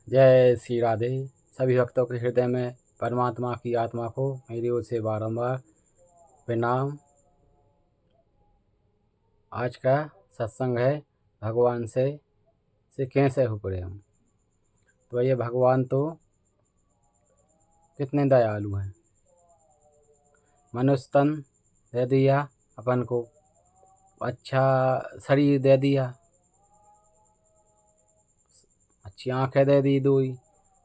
जय श्री राधे। सभी भक्तों के हृदय में परमात्मा की आत्मा को मेरी ओर से बारंबार प्रणाम। आज का सत्संग है भगवान से कैसे हो प्रेम। तो ये भगवान तो कितने दयालु हैं। मनुष्य तन दे दिया अपन को, अच्छा शरीर दे दिया, अच्छी आँखें दे दी, दो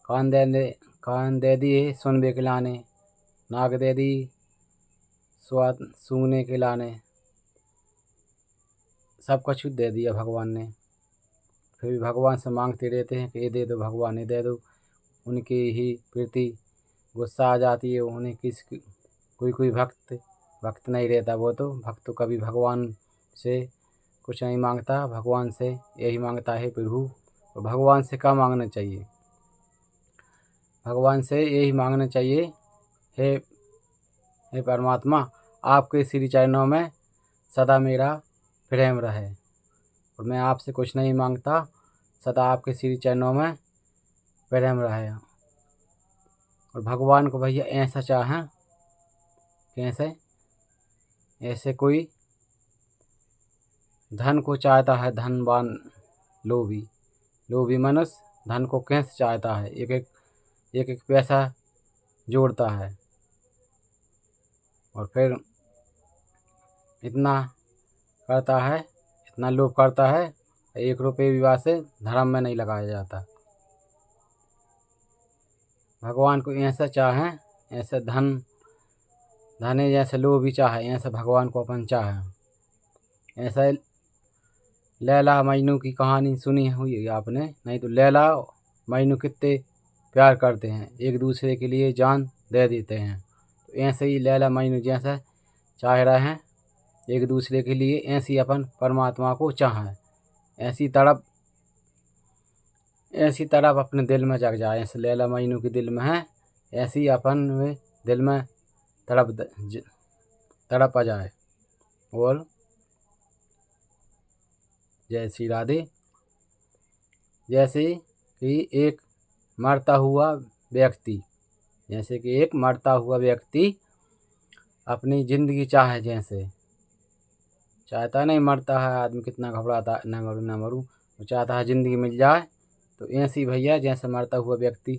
कान दे दिए सुनने के लाने, नाक दे दी स्वाद सूंघने के लाने, सब कुछ दे दिया भगवान ने। फिर भी भगवान से मांगते रहते हैं कि ये दे दो भगवान, ये दे दो। उनकी ही प्रति गुस्सा आ जाती है। उन्हें कोई भक्त नहीं रहता। वो तो भक्त तो कभी भगवान से कुछ नहीं मांगता, भगवान से यही मांगता है प्रभु। और भगवान से क्या मांगना चाहिए? भगवान से यही मांगना चाहिए, हे परमात्मा, आपके श्री चरणों में सदा मेरा प्रेम रहे। और मैं आपसे कुछ नहीं मांगता, सदा आपके श्री चरणों में प्रेम रहे। और भगवान को भैया ऐसा चाहें, कैसे? ऐसे कोई धन को चाहता है, धनवान लोभी मनुष्य धन को कैसे चाहता है, एक पैसा जोड़ता है और फिर इतना करता है, इतना लोभ करता है, 1 रुपये भी वासे धर्म में नहीं लगाया जाता। भगवान को ऐसा चाहें, ऐसे धने जैसे लोभी चाहे, ऐसे भगवान को अपन चाहे। ऐसा लैला मजनू की कहानी सुनी हुई आपने? नहीं तो लैला मजनू कितने प्यार करते हैं, एक दूसरे के लिए जान दे देते हैं। तो ऐसे ही लैला मजनू जैसा चाह रहे हैं एक दूसरे के लिए, ऐसी अपन परमात्मा को चाहें। ऐसी तड़प अपने दिल में जग जाए। ऐसे लैला मजनू के दिल में है, ऐसी अपन में दिल में तड़प आ जाए। और जय श्री राधे। जैसे कि एक मरता हुआ व्यक्ति अपनी ज़िंदगी चाहे, जैसे चाहता नहीं मरता है आदमी, कितना घबराता, न मरूं, वो चाहता है ज़िंदगी मिल जाए। तो ऐसी भैया जैसे मरता हुआ व्यक्ति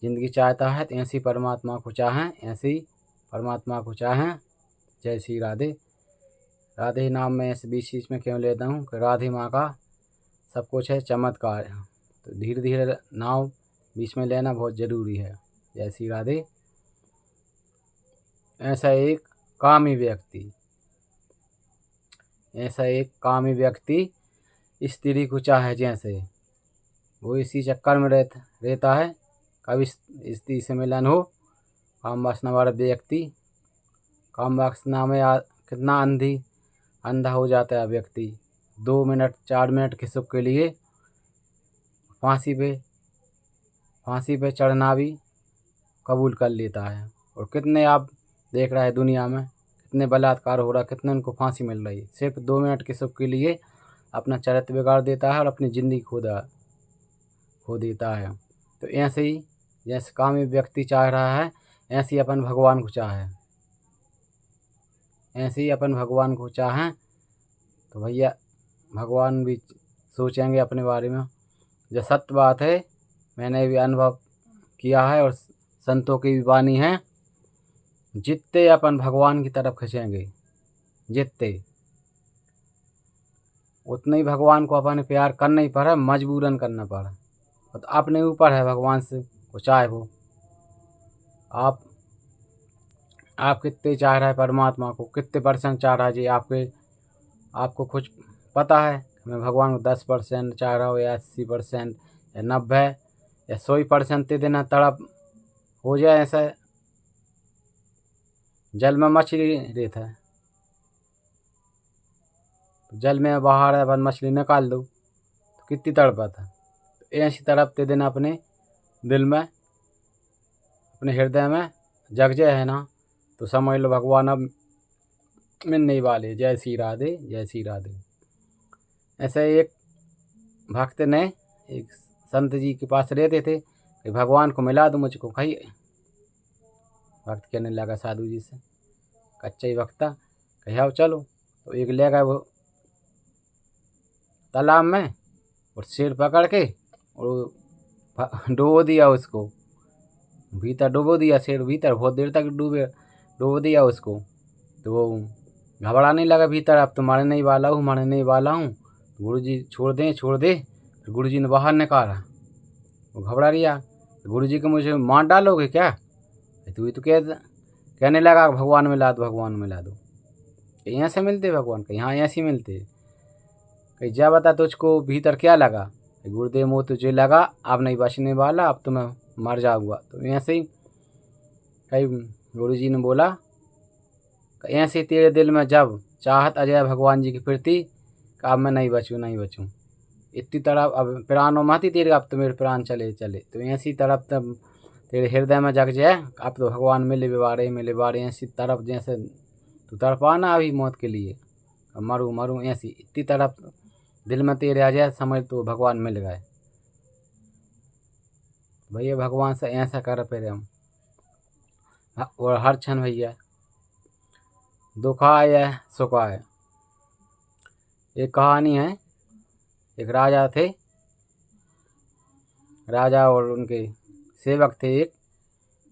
ज़िंदगी चाहता है, तो ऐसी परमात्मा को चाहें। जय श्री राधे। राधे नाम में ऐसे बीच में क्यों लेता हूँ कि राधे माँ का सब कुछ है, चमत्कार है। तो धीरे धीरे नाव बीच में लेना बहुत ज़रूरी है। जय श्री राधे। ऐसा एक कामी व्यक्ति स्त्री को चाहे, जैसे वो इसी चक्कर में रहता है, कभी स्त्री से मिलन हो। काम वासना वाला व्यक्ति काम वासना में कितना अंधा हो जाता है व्यक्ति। 2 मिनट 4 मिनट के सुख के लिए फांसी पे चढ़ना भी कबूल कर लेता है। और कितने आप देख रहे हैं दुनिया में, कितने बलात्कार हो रहा, कितने उनको फांसी मिल रही है, सिर्फ 2 मिनट के सुख के लिए अपना चरित्र बिगाड़ देता है और अपनी ज़िंदगी खो देता है। तो ऐसे ही जैसे कामी व्यक्ति चाह रहा है, ऐसे ही अपन भगवान को चाहें। तो भैया भगवान भी सोचेंगे अपने बारे में। जो सत्य बात है, मैंने भी अनुभव किया है और संतों की भी वाणी है, जितने अपन भगवान की तरफ खींचेंगे, उतने ही भगवान को अपन प्यार करना ही पड़े, मजबूरन करना पड़े। तो अपने ऊपर है भगवान से वो चाहे। वो आप कितने चाह रहे हैं परमात्मा को, कितने % चाह रहा है जी? आपको कुछ पता है? मैं भगवान को 10% चाह रहा हूँ, या 80% या 90 या 100% दे देना, तड़प हो जाए। ऐसा जल में मछली रहता है, तो जल में बाहर है, अपन मछली निकाल दो तो कितनी तड़पता है। तो ऐसी तड़पते दिन अपने दिल में, अपने हृदय में जग जाए है ना, तो समझ लो भगवान अब मिलने ही वाले। जय श्री राधे, जय श्री राधे। ऐसे एक भक्त ने एक संत जी के पास रहते थे कि भगवान को मिला दो मुझको। खाइए भक्त कहने लगा साधु जी से, कच्चा ही भक्त था, कही आओ चलो। तो एक ले गए वो तालाब में और शेर पकड़ के और डुबो दिया उसको, भीतर डुबो दिया शेर, भीतर बहुत देर तक डुबो दिया उसको। तो वो घबराने लगा भीतर, अब तो मरने ही वाला हूँ, मरने ही वाला हूँ। गुरु जी छोड़ दे छोड़ दे। फिर गुरु जी ने बाहर निकाला, वो घबरा गया। गुरु जी को मुझे मार डालोगे क्या? तू ही तो कहने लगा भगवान मिला दो, भगवान मिला दो। कहीं ऐसे मिलते भगवान? कहीं हाँ ऐसे मिलते। कहीं जा बता तुझको भीतर क्या लगा? गुरुदेव मोह तुझे लगा, अब नहीं बचने वाला, अब तो मैं मर जाऊँगा। तो ऐसे ही कहीं गुरु जी ने बोला, ऐसे तेरे दिल में जब चाहत अजय भगवान जी की प्रति, अब मैं नहीं बचूँ नहीं बचूँ, इतनी तरफ अब प्राणों माती तेरे, अब तो मेरे प्राण चले चले। तो ऐसी तरफ तब तेरे हृदय में जग जाए, अब तो भगवान मिले बारे ऐसी तरफ जैसे तू तड़पाना अभी मौत के लिए, अब मरूँ मरूँ ऐसी इतनी तरफ दिल में तेरे आ जाए, समझ तो भगवान मिल गए। भैया भगवान से ऐसा कर फिर हम, और हर क्षण भैया दुख आए सुख आए। एक कहानी है, एक राजा थे, राजा और उनके सेवक थे एक।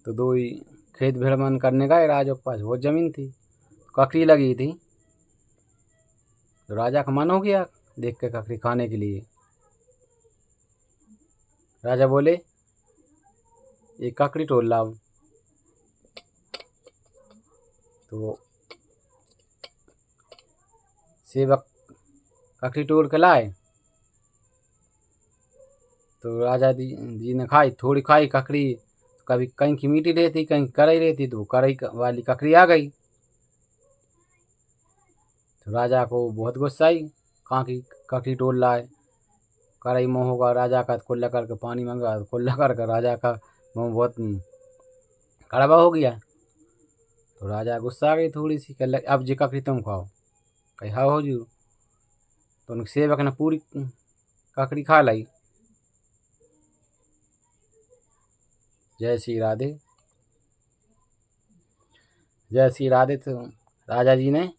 तो दो ही खेत भ्रमण करने गए, राजा के पास बहुत ज़मीन थी, ककड़ी लगी थी। तो राजा का मन हो गया देख के ककड़ी खाने के लिए। राजा बोले एक ककड़ी तोड़ लाओ। तो सेवक ककड़ी तोड़ के लाए। तो राजा जी ने खाई, थोड़ी खाई ककड़ी, कभी कहीं की मीठी रहती कहीं करई रहती, तो करई वाली ककड़ी आ गई। तो राजा को बहुत गुस्सा आई, कहाँ की ककड़ी तोड़ लाए, करई मुँह होगा राजा का। कुल्ला करके पानी मंगा, कुल्ला करके राजा का मुँह बहुत कड़वा हो गया। तो राजा गुस्सा आ गई थोड़ी सी, कह अब जी ककड़ी तुम खाओ। कही हाँ हो जू। तो उनके सेवक ने पूरी ककड़ी खा लाई। जय श्री राधे, जय श्री राधे। तो राजा जी ने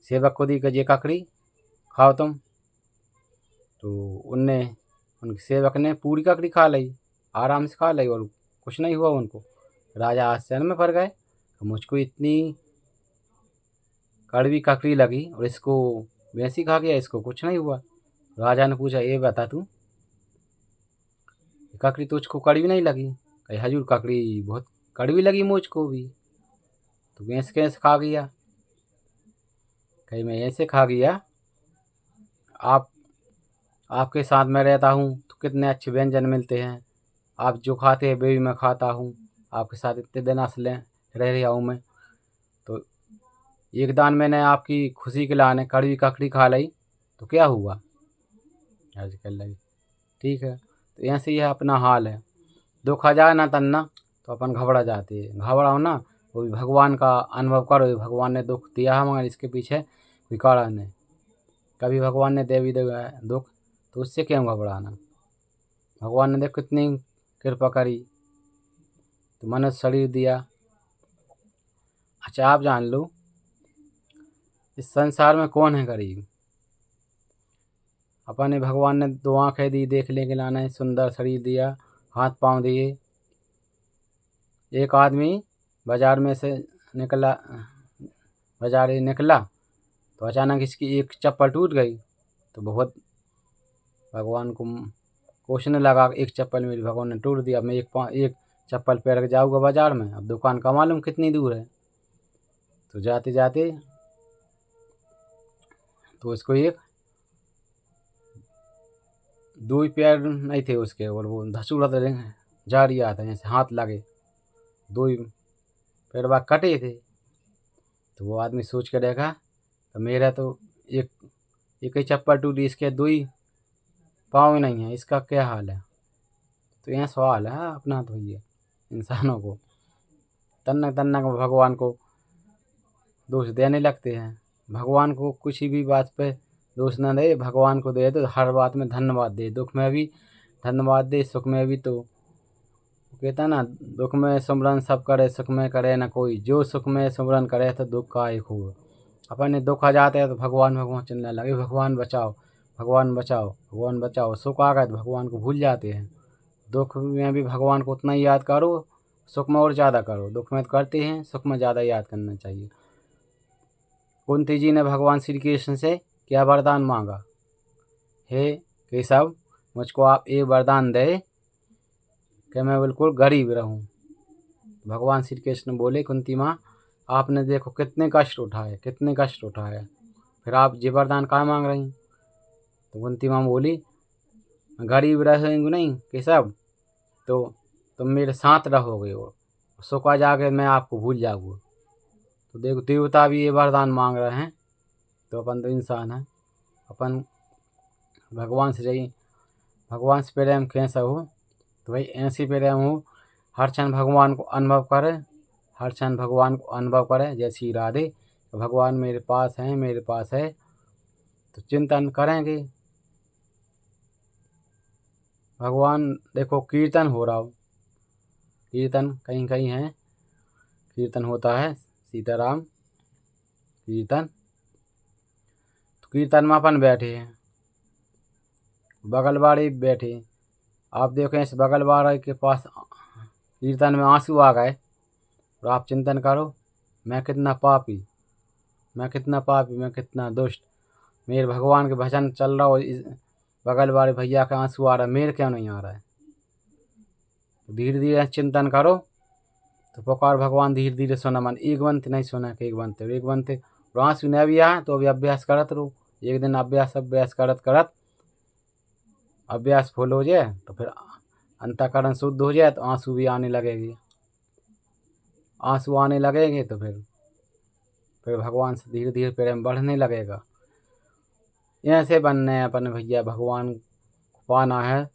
सेवक को दी कि ये ककड़ी खाओ तुम। तो उनके सेवक ने पूरी ककड़ी खा ली, आराम से खा ली, और कुछ नहीं हुआ उनको। राजा आश्चर्य में पड़ गए, मुझको इतनी कड़वी ककड़ी लगी और इसको वैसी खा गया, इसको कुछ नहीं हुआ। राजा ने पूछा ये बता तू, ककड़ी तुझको कड़वी नहीं लगी? कही हजूर ककड़ी बहुत कड़वी लगी मुझको भी। तो कैसे कैसे खा गया? कही मैं ऐसे खा गया, आपके साथ में रहता हूँ तो कितने अच्छे व्यंजन मिलते हैं, आप जो खाते हैं वे भी मैं खाता हूँ, आपके साथ इतने दिन असलें रह रहा हूँ मैं। तो एक दान मैंने आपकी खुशी के लाने कड़वी ककड़ी खा ली, तो क्या हुआ? आज कर लगी ठीक है। तो ऐसे ही है अपना हाल है, दुख आ जाए ना तन्ना तो अपन घबरा जाते हैं, घबराओ ना, वो भी भगवान का अनुभव करो, भगवान ने दुख दिया है मगर इसके पीछे कोई कारण है। कभी भगवान ने दे भी दिया दुख तो उससे क्यों घबराना? भगवान ने देख कितनी कृपा करी, तो मनुष्य शरीर दिया। अच्छा आप जान लो इस संसार में कौन है गरीब? अपने भगवान ने दो आँखें दी देखने के लाने, सुंदर शरीर दिया, हाथ पाँव दिए। एक आदमी बाजार में से निकला, बाजार ही निकला तो अचानक इसकी एक चप्पल टूट गई। तो बहुत भगवान को कोसने लगा, एक चप्पल मेरी भगवान ने तोड़ दिया, मैं एक चप्पल पैर के जाऊँगा बाजार में, अब दुकान का मालूम कितनी दूर है। तो जाते जाते तो उसको एक दो ही पैर नहीं थे उसके, और वो धसूड़त जा रहा था, जैसे हाथ लगे, दो ही पैरवा कटे थे। तो वो आदमी सोच के देखा तो मेरा तो एक ही चप्पल टूटी, इसके दो ही पाँव ही नहीं है, इसका क्या हाल है? तो यह सवाल है अपना तो ये इंसानों को, तन्ना तन्ना को भगवान को दोष देने लगते हैं। भगवान को कुछ भी बात पे दोष न दे, भगवान को दे तो हर बात में धन्यवाद दे, दुख में भी धन्यवाद दे सुख में भी। तो कहता ना, दुख में सुमरन सब करे, सुख में करे न कोई, जो सुख में सुमरन करे तो दुख का एक हो। अपन ने दुख आ जाते हैं तो भगवान भगवान चिल्लाने लगे, भगवान बचाओ, भगवान बचाओ, भगवान बचाओ। सुख आ गए तो भगवान को भूल जाते हैं। दुख में भी भगवान को उतना ही याद करो, सुख में और ज़्यादा करो। दुख में तो करते हैं, सुख में ज़्यादा याद करना चाहिए। कुंती जी ने भगवान श्री कृष्ण से क्या वरदान मांगा? हे केशव, मुझको आप एक वरदान दे कि मैं बिल्कुल गरीब रहूं। भगवान श्री कृष्ण बोले, कुंती माँ, आपने देखो कितने कष्ट उठाए, कितने कष्ट उठाए, फिर आप ये वरदान कहाँ मांग रही? तो कुंती माँ बोली, गरीब रहेंगे नहीं केशव तो तुम मेरे साथ रहोगे और सुख आ जाके मैं आपको भूल जाऊँगा। तो देखो देवता भी ये वरदान मांग रहे हैं, तो अपन तो इंसान हैं। अपन भगवान से चाहिए, भगवान से प्रेम कैसा हो? तो भाई ऐसी प्रेम हो, हर क्षण भगवान को अनुभव करे, हर क्षण भगवान को अनुभव करे। जैसी राधे तो भगवान मेरे पास हैं, मेरे पास है, तो चिंतन करेंगे। भगवान देखो कीर्तन हो रहा हो, कीर्तन कहीं कहीं है, कीर्तन होता है सीताराम कीर्तन। तो कीर्तन में अपन बैठे हैं, बगल वाले बैठे। आप देखें इस बगल वाले के पास कीर्तन में आंसू आ गए, और आप चिंतन करो, मैं कितना पापी, मैं कितना पापी, मैं कितना दुष्ट। मेरे भगवान के भजन चल रहा हो, इस बगल वाले भैया का आंसू आ रहा है, मेरे क्यों नहीं आ रहा है? धीरे धीरे चिंतन करो तो पुकार भगवान धीरे धीरे सुना। मन एक बनते नहीं सुना कि एक बनते, एक बनते और आंसू नहीं भी आए तो अभी अभ्यास करत रहो। एक दिन अभ्यास अभ्यास करत करत अभ्यास फुल हो जाए तो फिर अंतःकरण शुद्ध हो जाए तो आंसू भी आने लगेगी। आंसू आने लगेंगे तो फिर भगवान से धीरे धीरे प्रेम बढ़ने लगेगा। ऐसे बनने हैं अपन भैया, भगवान को पाना है।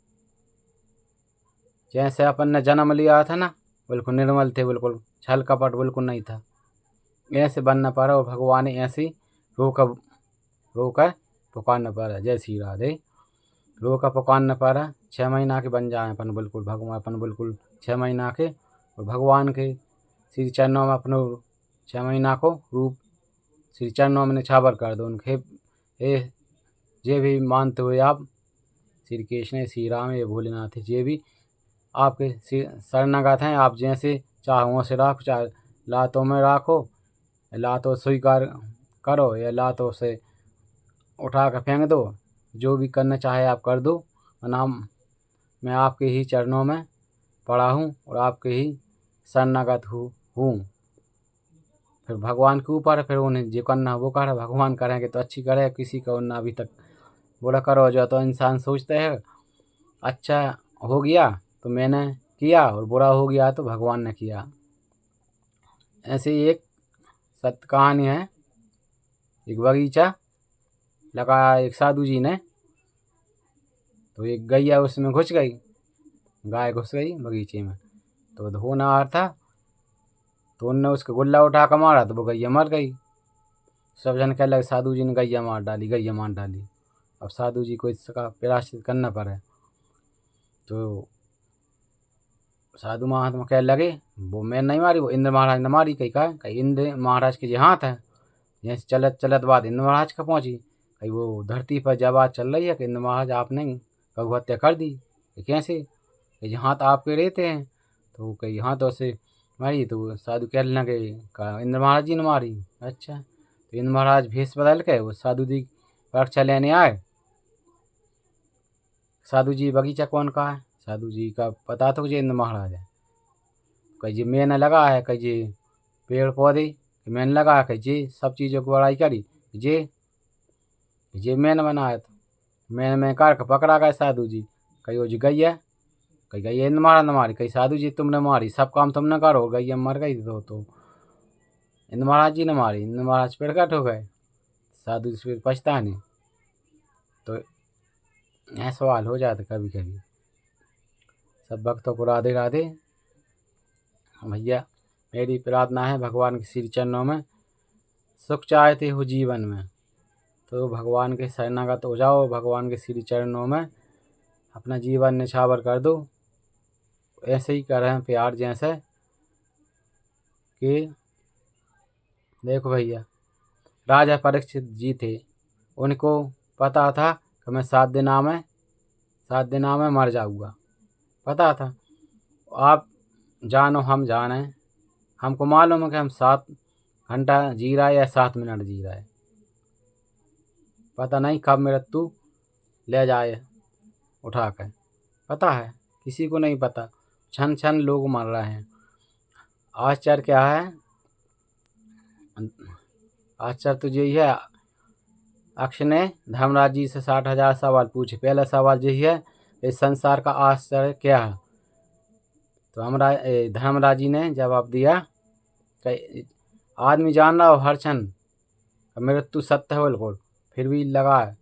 जैसे अपन ने जन्म लिया था ना, बिल्कुल निर्मल थे, बिल्कुल छल कपट बिल्कुल नहीं था। ऐसे बनना पड़ा और भगवान ने ऐसे रोकर पुकारना पड़ा। जय श्री राधे। रोका पुकारना पड़ा, 6 महीना के बन जाए अपन बिल्कुल भगवान, अपन बिल्कुल 6 महीना के, और भगवान के श्री चरणों में अपने 6 महीना को रूप श्री चरणों में निछावर कर दो उनके। जे भी मानते हुए आप श्री कृष्ण श्री राम ये भोलेनाथ जे भी आपके शरणागत हैं, आप जैसे चाहो से राखो, चाहे लातों में राखो, लातों स्वीकार करो या लातों से उठा कर फेंक दो, जो भी करना चाहे आप कर दो। नाम मैं आपके ही चरणों में पड़ा हूँ और आपके ही शरणागत हूँ। फिर भगवान के ऊपर, फिर उन्हें जो करना वो करे, भगवान करेंगे तो अच्छी करे, किसी को ना अभी तक बुरा करो। जो तो इंसान सोचते हैं अच्छा हो गया तो मैंने किया और बुरा हो गया तो भगवान ने किया। ऐसे ही एक सत्य कहानी है। एक बगीचा लगाया एक साधु जी ने, तो एक गैया उसमें घुस गई, गाय घुस गई बगीचे में, तो धोना आ रहा था, तो उनने उसका गुल्ला उठा कर मारा तो वो गैया मर गई। सब जन कह लगे साधु जी ने गैया मार डाली, गैया मार डाली। अब साधु जी को इसका प्रायश्चित करना पड़े, तो साधु महात्मा कह लगे वो मैं नहीं मारी, वो इंद्र महाराज ने मारी। कहीं इंद्र महाराज के जो हाथ है, यहाँ से चलत चलत बात इंद्र महाराज का पहुँची। कहीं वो धरती पर जब बात चल रही है कि इंद्र महाराज आपने गौ हत्या कर दी, कैसे? ये हाथ आपके रहते हैं। तो कहीं हाथों से मारी, तो साधु कहने लगे कहा इंद्र महाराज जी ने मारी। अच्छा, तो इंद्र महाराज भेष बदल के वो साधु जी परीक्षा लेने आए। साधु जी बगीचा कौन का है? साधु जी का पता तो जी इंद्र महाराज है। कहीं जी मैंने लगा है, कहीं जी पेड़ पौधे मैंने लगा है, कहीं जी सब चीज़ों की बड़ाई करी, जे मैंने बनाया था, मैं कार का पकड़ा गया साधु जी। कहीं वो जी गैया, कहीं गैया इंद्र महाराज ने मारी, कहीं साधु जी तुमने मारी, सब काम तुमने करो, गैया मर गई तो इंद्र महाराज जी ने मारी। इंद्र महाराज प्रकट हो गए, साधु जी फिर पछता नहीं। तो यह सवाल हो जाता कभी कभी। सब भक्तों को राधे राधे। भैया मेरी प्रार्थना है भगवान के श्री चरणों में सुख चाहते हो जीवन में तो भगवान के शरणागत हो जाओ, भगवान के श्री चरणों में अपना जीवन निछावर कर दो। ऐसे ही कर रहे हैं प्यार जैसे कि देखो भैया, राजा परीक्षित जी थे, उनको पता था कि मैं 7 दिनों में मर जाऊँगा, पता था। आप जानो हम जाने, हमको मालूम है कि हम 7 घंटा जी रहा है या 7 मिनट जी रहा है, पता नहीं कब मृत्यु ले जाए उठा कर, पता है किसी को नहीं पता। क्षण क्षण लोग मर रहे हैं। आश्चर्य क्या है, आश्चर्य तो यही है, अक्ष ने धर्मराज जी से 60,000 सवाल पूछे। पहला सवाल यही है, इस संसार का आश्चर्य क्या है? तो धर्मराज जी ने जवाब दिया कि आदमी जान रहा हो हर क्षण मृत्यु सत्य है बिल्कुल, फिर भी लगा है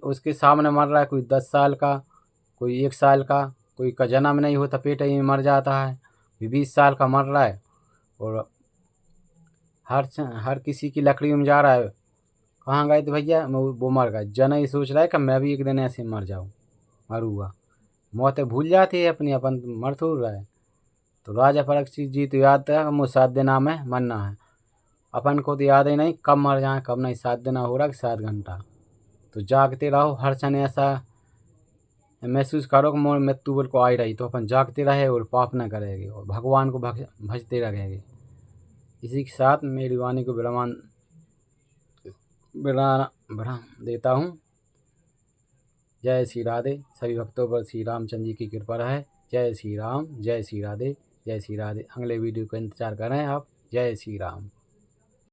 उसके सामने मर रहा है। कोई 10 साल का, कोई 1 साल का, कोई का जन्म नहीं होता पेट ही में मर जाता है, कोई 20 साल का मर रहा है, और हर किसी की लकड़ी में जा रहा है। कहाँ गए थे भैया? वो मर गए। जन ही सोच रहा है कि मैं भी एक दिन ऐसे मर जाऊँ, मरूँगा। मौतें भूल जाती है अपनी, अपन मर थोड़ रहा है। तो राजा परीक्षित जी तो याद था मुझे 7 दिन में मरना है। अपन को तो याद ही नहीं कब मर जाए कब नहीं, 7 दिन हो रहा कि 7 घंटा। तो जागते रहो, हर क्षण ऐसा महसूस करो कि मोर मृत्यु बिल्कुल आई रही, तो अपन जागते रहे और पाप न करेंगे और भगवान को भजते रहेंगे। इसी के साथ मेरी वाणी को विराम देता हूँ। जय श्री राधे। सभी भक्तों पर श्री रामचंद्र जी की कृपा रहे। जय श्री राम, जय श्री राधे, जय श्री राधे। अगले वीडियो का इंतजार करें आप। जय श्री राम।